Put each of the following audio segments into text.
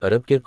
अरब के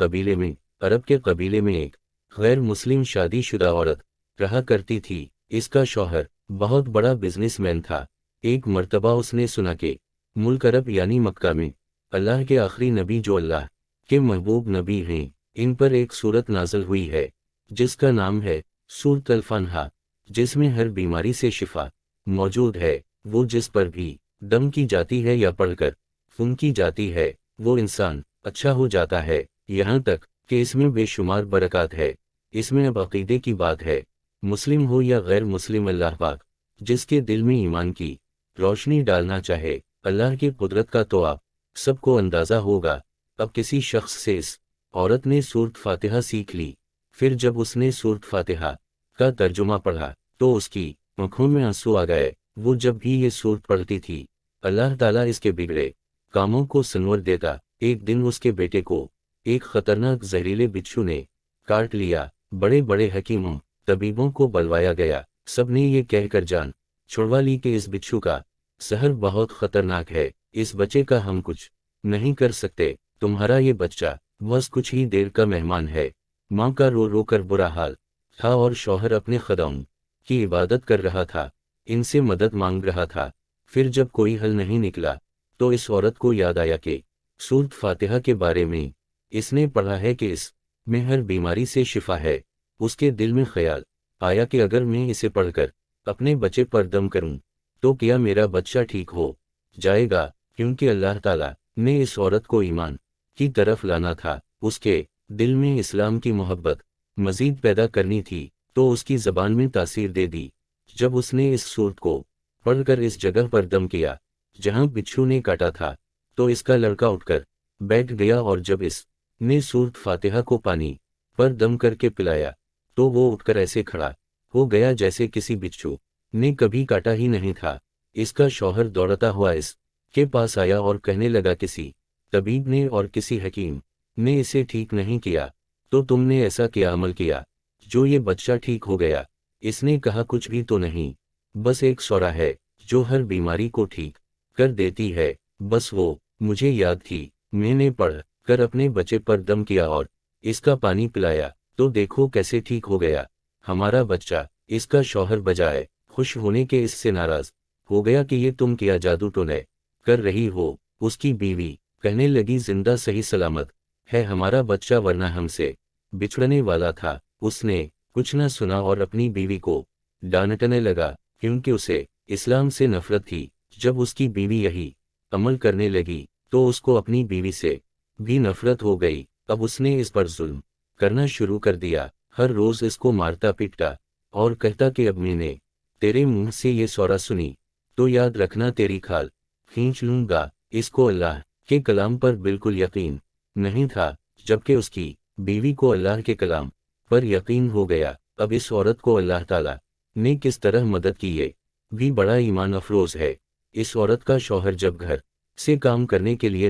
कबीले में एक गैर मुस्लिम शादीशुदा औरत रहा करती थी। इसका शौहर बहुत बड़ा बिजनेसमैन था। एक मर्तबा उसने सुना कि मुल्क अरब यानी मक्का में अल्लाह के आखिरी नबी जो अल्लाह के महबूब नबी हैं, इन पर एक सूरत नाज़िल हुई है जिसका नाम है सूरत अल-फातहा, जिसमें हर बीमारी से शिफा मौजूद है। वो जिस पर भी दम की जाती है या पढ़कर फूंकी जाती है, वो इंसान अच्छा हो जाता है। यहाँ तक कि इसमें बेशुमार बरकत है। इसमें अब अकीदे की बात है। मुस्लिम हो या गैर मुस्लिम, अल्लाह पाक जिसके दिल में ईमान की रोशनी डालना चाहे, अल्लाह की कुदरत का तो आप सबको अंदाज़ा होगा। अब किसी शख्स से इस औरत ने सूरत फातिहा सीख ली। फिर जब उसने सूरत फातिहा का तर्जुमा पढ़ा तो उसकी आंखों में आंसू आ गए। वो जब भी ये सूरत पढ़ती थी, अल्लाह ताला इसके बिगड़े कामों को संवर देता। एक दिन उसके बेटे को एक खतरनाक जहरीले बिच्छू ने काट लिया। बड़े बड़े हकीमों तबीबों को बुलवाया गया। सब ने ये कहकर जान छुड़वा ली कि इस बिच्छू का जहर बहुत खतरनाक है, इस बच्चे का हम कुछ नहीं कर सकते। तुम्हारा ये बच्चा बस कुछ ही देर का मेहमान है। माँ का रो रो कर बुरा हाल था और शौहर अपने खुदाउन की इबादत कर रहा था, इनसे मदद मांग रहा था। फिर जब कोई हल नहीं निकला तो इस औरत को याद आया कि सूरत फातिहा के बारे में इसने पढ़ा है कि इस में हर बीमारी से शिफा है। उसके दिल में ख्याल आया कि अगर मैं इसे पढ़कर अपने बच्चे पर दम करूं तो क्या मेरा बच्चा ठीक हो जाएगा, क्योंकि अल्लाह ताला ने इस औरत को ईमान की तरफ लाना था। उसके दिल में इस्लाम की मोहब्बत मजीद पैदा करनी थी, तो उसकी ज़बान में तासीर दे दी। जब उसने इस सूरत को पढ़कर इस जगह पर दम किया जहां बिच्छू ने काटा था, तो इसका लड़का उठकर बैठ गया और जब इसने सूरत फातिहा को पानी पर दम करके पिलाया तो वो उठकर ऐसे खड़ा हो गया जैसे किसी बिच्छू ने कभी काटा ही नहीं था। इसका शौहर दौड़ता हुआ इसके पास आया और कहने लगा, किसी तबीब ने और किसी हकीम ने इसे ठीक नहीं किया, तो तुमने ऐसा क्या अमल किया जो ये बच्चा ठीक हो गया? इसने कहा, कुछ भी तो नहीं, बस एक सौरा है जो हर बीमारी को ठीक कर देती है। बस वो मुझे याद थी, मैंने पढ़ कर अपने बच्चे पर दम किया और इसका पानी पिलाया, तो देखो कैसे ठीक हो गया हमारा बच्चा। इसका शौहर बजाय खुश होने के इससे नाराज हो गया कि ये तुम क्या जादू टोने कर रही हो। उसकी बीवी कहने लगी, जिंदा सही सलामत है हमारा बच्चा, वरना हमसे बिछड़ने वाला था। उसने कुछ न सुना और अपनी बीवी को डांटने लगा, क्योंकि उसे इस्लाम से नफरत थी। जब उसकी बीवी यही अमल करने लगी तो उसको अपनी बीवी से भी नफरत हो गई। अब उसने इस पर जुल्म करना शुरू कर दिया। हर रोज इसको मारता पीटता और कहता कि अब मैंने तेरे मुंह से ये सौरा सुनी तो याद रखना, तेरी खाल खींच लूंगा। इसको अल्लाह के कलाम पर बिल्कुल यकीन नहीं था, जबकि उसकी बीवी को अल्लाह के कलाम पर यकीन हो गया। अब इस औरत को अल्लाह ताला ने किस तरह मदद की ये भी बड़ा ईमान अफरोज है। इस औरत का शौहर जब घर से काम करने के लिए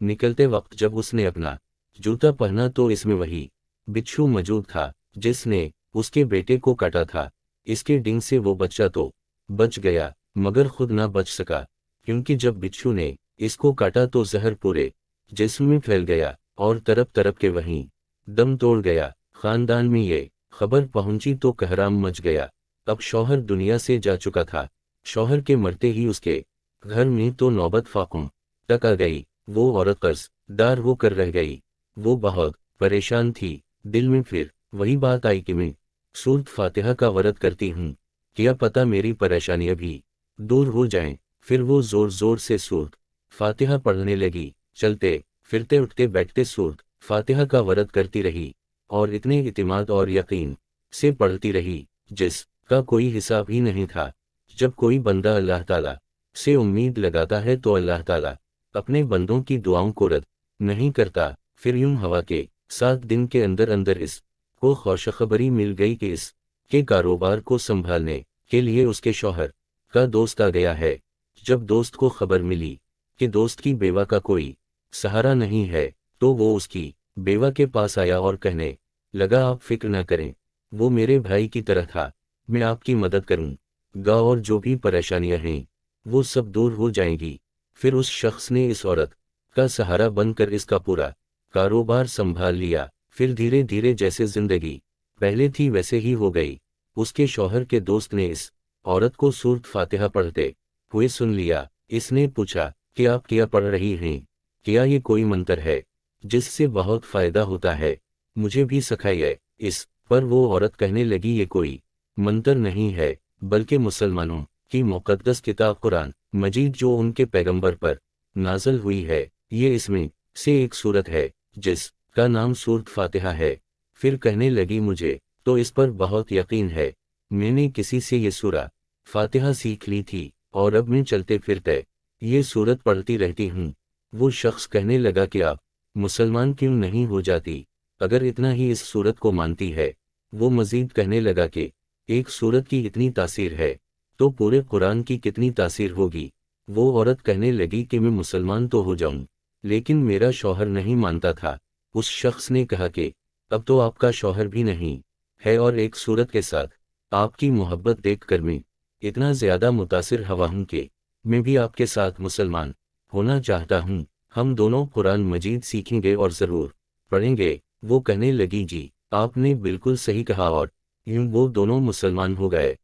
निकलते वक्त जब उसने अपना जूता पहना तो इसमें वही बिच्छू मौजूद था जिसने उसके बेटे को काटा था। इसके डंक से वो बच्चा तो बच गया मगर खुद ना बच सका, क्योंकि जब बिच्छू ने इसको काटा तो जहर पूरे जिस्म में फैल गया और तरफ तरफ के वहीं दम तोड़ गया। खानदान में ये खबर पहुंची तो कहराम मच गया। अब शौहर दुनिया से जा चुका था। शौहर के मरते ही उसके घर में तो नौबत फाकुम तक आ गई। वो औरत कर्जदार होकर रह गई। वो बहुत परेशान थी। दिल में फिर वही बात आई कि मैं सूरत फातिहा का वर्द करती हूँ, क्या पता मेरी परेशानियां भी दूर हो जाएं। फिर वो जोर जोर से सूरत फातिहा पढ़ने लगी। चलते फिरते उठते बैठते सूरत फातिहा का वर्द करती रही और इतने इतिमाद और यकीन से पढ़ती रही जिसका कोई हिसाब ही नहीं था। जब कोई बंदा अल्लाह ताला से उम्मीद लगाता है तो अल्लाह ताला अपने बंदों की दुआओं को रद्द नहीं करता। फिर यूं हवा के 7 दिन के अंदर अंदर इसको खुशखबरी मिल गई कि इसके कारोबार को संभालने के लिए उसके शौहर का दोस्त आ गया है। जब दोस्त को खबर मिली कि दोस्त की बेवा का कोई सहारा नहीं है तो वो उसकी बेवा के पास आया और कहने लगा, आप फिक्र न करें, वो मेरे भाई की तरह था, मैं आपकी मदद करूंगा और जो भी परेशानियां हैं वो सब दूर हो जाएंगी। फिर उस शख्स ने इस औरत का सहारा बनकर इसका पूरा कारोबार संभाल लिया। फिर धीरे धीरे जैसे जिंदगी पहले थी वैसे ही हो गई। उसके शौहर के दोस्त ने इस औरत को सूरत फातिहा पढ़ते हुए सुन लिया। इसने पूछा कि आप क्या पढ़ रही हैं? क्या ये कोई मंत्र है जिससे बहुत फायदा होता है? मुझे भी सिखाइए। इस पर वो औरत कहने लगी, ये कोई मंत्र नहीं है, बल्कि मुसलमानों की मुक़द्दस किताब कुरान मजीद जो उनके पैगंबर पर नाज़िल हुई है, ये इसमें से एक सूरत है जिस का नाम सूरत फातिहा है। फिर कहने लगी, मुझे तो इस पर बहुत यकीन है, मैंने किसी से ये सूरह फातिहा सीख ली थी और अब मैं चलते फिरते ये सूरत पढ़ती रहती हूँ। वो शख्स कहने लगा कि आप मुसलमान क्यों नहीं हो जाती अगर इतना ही इस सूरत को मानती है? वो मजीद कहने लगा कि एक सूरत की इतनी तासीर है तो पूरे कुरान की कितनी तासीर होगी। वो औरत कहने लगी कि मैं मुसलमान तो हो जाऊं, लेकिन मेरा शौहर नहीं मानता था। उस शख्स ने कहा कि अब तो आपका शौहर भी नहीं है और एक सूरत के साथ आपकी मोहब्बत देखकर मैं इतना ज़्यादा मुतासिर हुआ हूं कि मैं भी आपके साथ मुसलमान होना चाहता हूं। हम दोनों कुरान मजीद सीखेंगे और ज़रूर पढ़ेंगे। वो कहने लगी, जी आपने बिल्कुल सही कहा, और यूं वो दोनों मुसलमान हो गए।